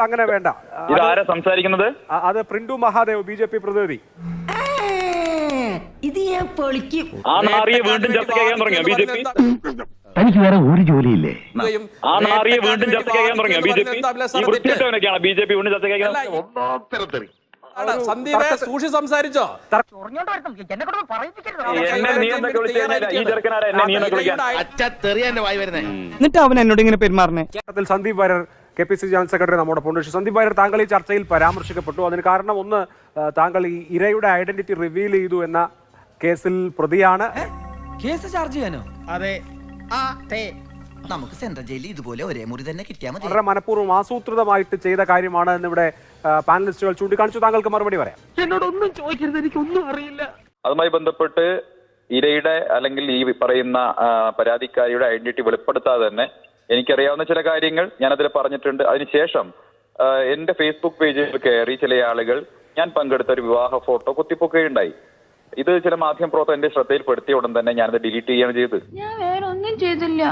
അങ്ങനെ വേണ്ട. ഇതാരാ സംസാരിക്കുന്നത്? അത് പ്രിന്റു മഹാദേവ്, ബിജെപി പ്രതിനിധി. ഇത് ഞാൻ പൊളിക്കും. ആ നാറിയെ വീണ്ടും ചർച്ച ചെയ്യാൻ തുടങ്ങിയോ ബിജെപി? തനിക്ക് വേറെ ഒരു ജോലിയില്ലേ? ആ നാറിയെ വീണ്ടും ചർച്ച ചെയ്യാൻ തുടങ്ങിയോ ബിജെപി? ഈ വൃത്തിയിട്ടവനൊക്കെയാണ് ബിജെപി വീണ്ടും ചർച്ച ചെയ്യുന്നത്. സന്ദീപ് സൂക്ഷി സംസാരിച്ചോ? എന്നെ നീ എന്നൊക്കെ വിളിച്ചു കഴിഞ്ഞാൽ ഈ ചെറുക്കനാരാ എന്നെ നീ എന്നൊക്കെ വിളിക്കാൻ? എന്നിട്ട് അവൻ എന്നോട് ഇങ്ങനെ പെരുമാറണേ? Sandeep Warrier, KPCC general secretary നമ്മോടൊപ്പം ഉണ്ട്. സന്ദീപ് വാര്യർ, താങ്കൾ ഈ ചർച്ചയിൽ പരാമർശിക്കപ്പെട്ടു. അതിന് കാരണം ഒന്ന്, താങ്കൾ ഈ ഇരയുടെ ഐഡന്റിറ്റി റിവീൽ ചെയ്തു എന്ന കേസിൽ പ്രതിയാണ്. കേസ് ചാർജ് ചെയ്യാനോ? അതെ. നമുക്ക് സെൻട്രൽ ജയിലിൽ ഇതുപോലെ ഒരേ മുറി തന്നെ കിട്ടിയാൽ മതി. വളരെ മനഃപൂർവ്വം ആസൂത്രിതമായിട്ട് ചെയ്ത കാര്യമാണ് എന്നിവിടെ പാനലിസ്റ്റുകൾ ചൂണ്ടിക്കാണിച്ചു. താങ്കൾക്ക് മറുപടി പറയാം. എന്നോടൊന്നും ചോദിക്കരുത്, എനിക്കൊന്നും അറിയില്ല. അതുമായി ബന്ധപ്പെട്ട് ഇരയുടെ അല്ലെങ്കിൽ ഈ പറയുന്ന പരാതിക്കാരിയുടെ ഐഡന്റിറ്റി വെളിപ്പെടുത്താതെ തന്നെ എനിക്കറിയാവുന്ന ചില കാര്യങ്ങൾ ഞാനതിൽ പറഞ്ഞിട്ടുണ്ട്. അതിനുശേഷം എന്റെ ഫേസ്ബുക്ക് പേജിൽ കയറി ചില ആളുകൾ ഞാൻ പങ്കെടുത്ത ഒരു വിവാഹ ഫോട്ടോ കുത്തിപ്പൊക്കുകയുണ്ടായി. ഇത് ചില മാധ്യമ പ്രവർത്തകർ എന്റെ ശ്രദ്ധയിൽപ്പെടുത്തിയ ഉടൻ തന്നെ ഞാനത് ഡിലീറ്റ് ചെയ്യാണ് ചെയ്തത്. ഞാൻ വേറെ ഒന്നും ചെയ്തില്ല,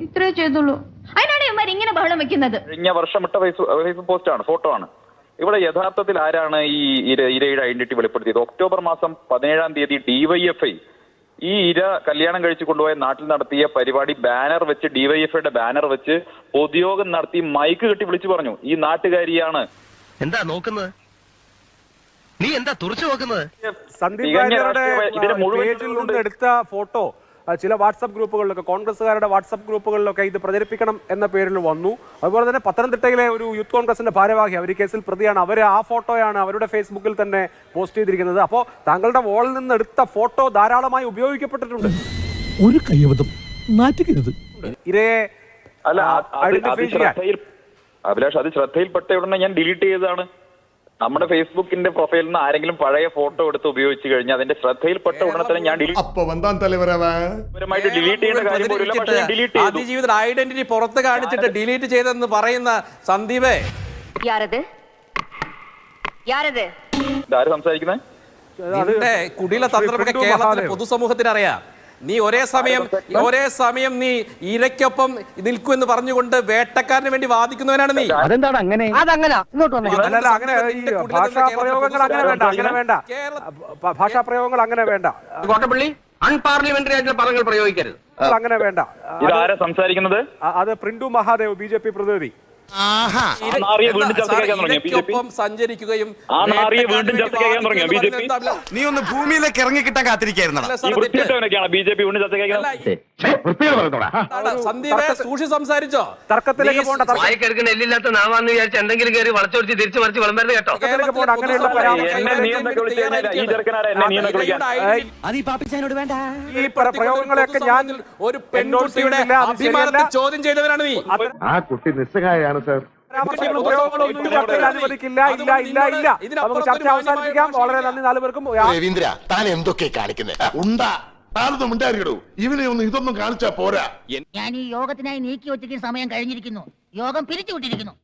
ഇത്രേ ചെയ്തുള്ളൂ. അതിനാണ് ഇവന്മാർ ഇങ്ങനെ ബഹളം വെക്കുന്നത്. കഴിഞ്ഞ വർഷം ഇട്ട ഫേസ്ബുക്ക് പോസ്റ്റാണ്, ഫോട്ടോ ആണ്. ഇവിടെ യഥാർത്ഥത്തിൽ ആരാണ് ഈ ഇരയുടെ ഐഡന്റിറ്റി വെളിപ്പെടുത്തിയത്? ഒക്ടോബർ മാസം 17-ാം തീയതി DYFI ഈ ഇര കല്യാണം കഴിച്ചു കൊണ്ടുപോയ നാട്ടിൽ നടത്തിയ പരിപാടി ബാനർ വെച്ച്, DYFIയുടെ ബാനർ വെച്ച് പൊതുയോഗം നടത്തി മൈക്ക് കെട്ടി വിളിച്ചു പറഞ്ഞു ഈ നാട്ടുകാരിയാണ്. എന്താ നോക്കുന്നത്? നീ എന്താ തുറച്ചു നോക്കുന്നത്? സന്ദീപ് വാര്യരുടെ പേജിൽ നിന്ന് എടുത്ത ഫോട്ടോ ചില വാട്സപ്പ് ഗ്രൂപ്പുകളിലൊക്കെ, കോൺഗ്രസ്സുകാരുടെ വാട്സപ്പ് ഗ്രൂപ്പുകളിലൊക്കെ ഇത് പ്രചരിപ്പിക്കണം എന്ന പേരിൽ വന്നു. അതുപോലെ തന്നെ പത്തനംതിട്ടയിലെ ഒരു യൂത്ത് കോൺഗ്രസിന്റെ ഭാരവാഹി, അവർ ഈ കേസിൽ പ്രതിയാണ്, അവർ ആ ഫോട്ടോയാണ് അവരുടെ ഫേസ്ബുക്കിൽ തന്നെ പോസ്റ്റ് ചെയ്തിരിക്കുന്നത്. അപ്പോൾ താങ്കളുടെ വോളിൽ നിന്ന് എടുത്ത ഫോട്ടോ ധാരാളമായി ഉപയോഗിക്കപ്പെട്ടിട്ടുണ്ട്. ഒരു കയ്യബദ്ധം നാറ്റുകരുത്. ഇരയെ അല്ല, അഭിലാഷ്, അത് ശ്രദ്ധയിൽപ്പെട്ട ഉടനെ ഞാൻ ഡിലീറ്റ് ചെയ്തതാണ്. നമ്മുടെ ഫേസ്ബുക്കിന്റെ പ്രൊഫൈലിൽ നിന്ന് ആരെങ്കിലും പഴയ ഫോട്ടോ എടുത്ത് ഉപയോഗിച്ച് കഴിഞ്ഞാൽ അതിന്റെ ശ്രദ്ധയിൽപ്പെട്ട ഉടനെ തന്നെ ഞാൻ ഡിലീറ്റ് ചെയ്യേണ്ട കാര്യം പോലും, പക്ഷേ ഞാൻ ഡിലീറ്റ് ചെയ്തു. അതിജീവിത ഐഡന്റിറ്റി പുറത്ത് കാണിച്ചിട്ട് ഡിലീറ്റ് ചെയ്തെന്ന് പറയുന്ന സന്ദീപേ, ഇതാര് സംസാരിക്കുന്നത്? നിന്റെ കുടില തന്ത്രമൊക്കെ കേരളത്തിലെ പൊതുസമൂഹത്തിന് അറിയാം. നീ ഒരേ സമയം നീ ഇരയ്ക്കൊപ്പം നിൽക്കുമെന്ന് പറഞ്ഞുകൊണ്ട് വേട്ടക്കാരന് വേണ്ടി വാദിക്കുന്നവനാണ് നീ. അതെന്താണ് അങ്ങനെ? അതങ്ങനെ ഇങ്ങോട്ട് വന്നേ. ഭാഷാപ്രയോഗങ്ങൾ അങ്ങനെ വേണ്ട, അങ്ങനെ വേണ്ട. ഭാഷാപ്രയോഗങ്ങൾ അങ്ങനെ വേണ്ട. അൺപാർലമെന്ററി ആയിട്ടുള്ള പദങ്ങൾ പ്രയോഗിക്കരുത്. അങ്ങനെ വേണ്ട. ഇതാരാ സംസാരിക്കുന്നത്? അത് പ്രിന്റു മഹാദേവ്, ബിജെപി പ്രതിനിധി. ഇരയ്ക്കൊപ്പം സഞ്ചരിക്കുകയും നീ ഒന്ന് ഭൂമിയിലേക്ക് ഇറങ്ങി കിട്ടാൻ കാത്തിരിക്കായിരുന്നു. ബിജെപി വീണ്ടും ചർച്ച ചെയ്യുന്നത്. സന്ദീപ് സൂക്ഷി സംസാരിച്ചോ? തർക്കത്തിലേക്ക് പോകണ്ട. എല്ലില്ലാത്ത നാവാന്ന് വിചാരിച്ച് എന്തെങ്കിലും കയറി വളച്ചൊടിച്ച് തിരിച്ചു മറിച്ച് വിളമ്പരുത് കേട്ടോ. ഈ പ്രയോഗങ്ങളെയൊക്കെ ഞാൻ ഒരു പെൺകുട്ടിയുടെ അഭിമാനത്തെ ചോദ്യം ചെയ്തവരാണ് നീ. ആ കുട്ടി നിസ്സഹായാണ് സർ. അനുവദിക്കില്ല. ഇല്ല ഇല്ല ഇല്ല. നമുക്ക് ചർച്ച അവസാനിപ്പിക്കാം. വളരെ നന്ദി നാലുപേർക്കും. രവീന്ദ്ര, താൻ എന്തൊക്കെ കാണിക്കുന്നത്? ഉണ്ടാ താനൊന്നും ഉണ്ടായിരിക്കണോ? ഇവനെ ഒന്നും ഇതൊന്നും കാണിച്ചാ പോരാ. ഞാൻ ഈ യോഗത്തിനായി നീക്കി വെച്ചിരിക്കുന്ന സമയം കഴിഞ്ഞിരിക്കുന്നു. യോഗം പിരിച്ചുവിട്ടിരിക്കുന്നു.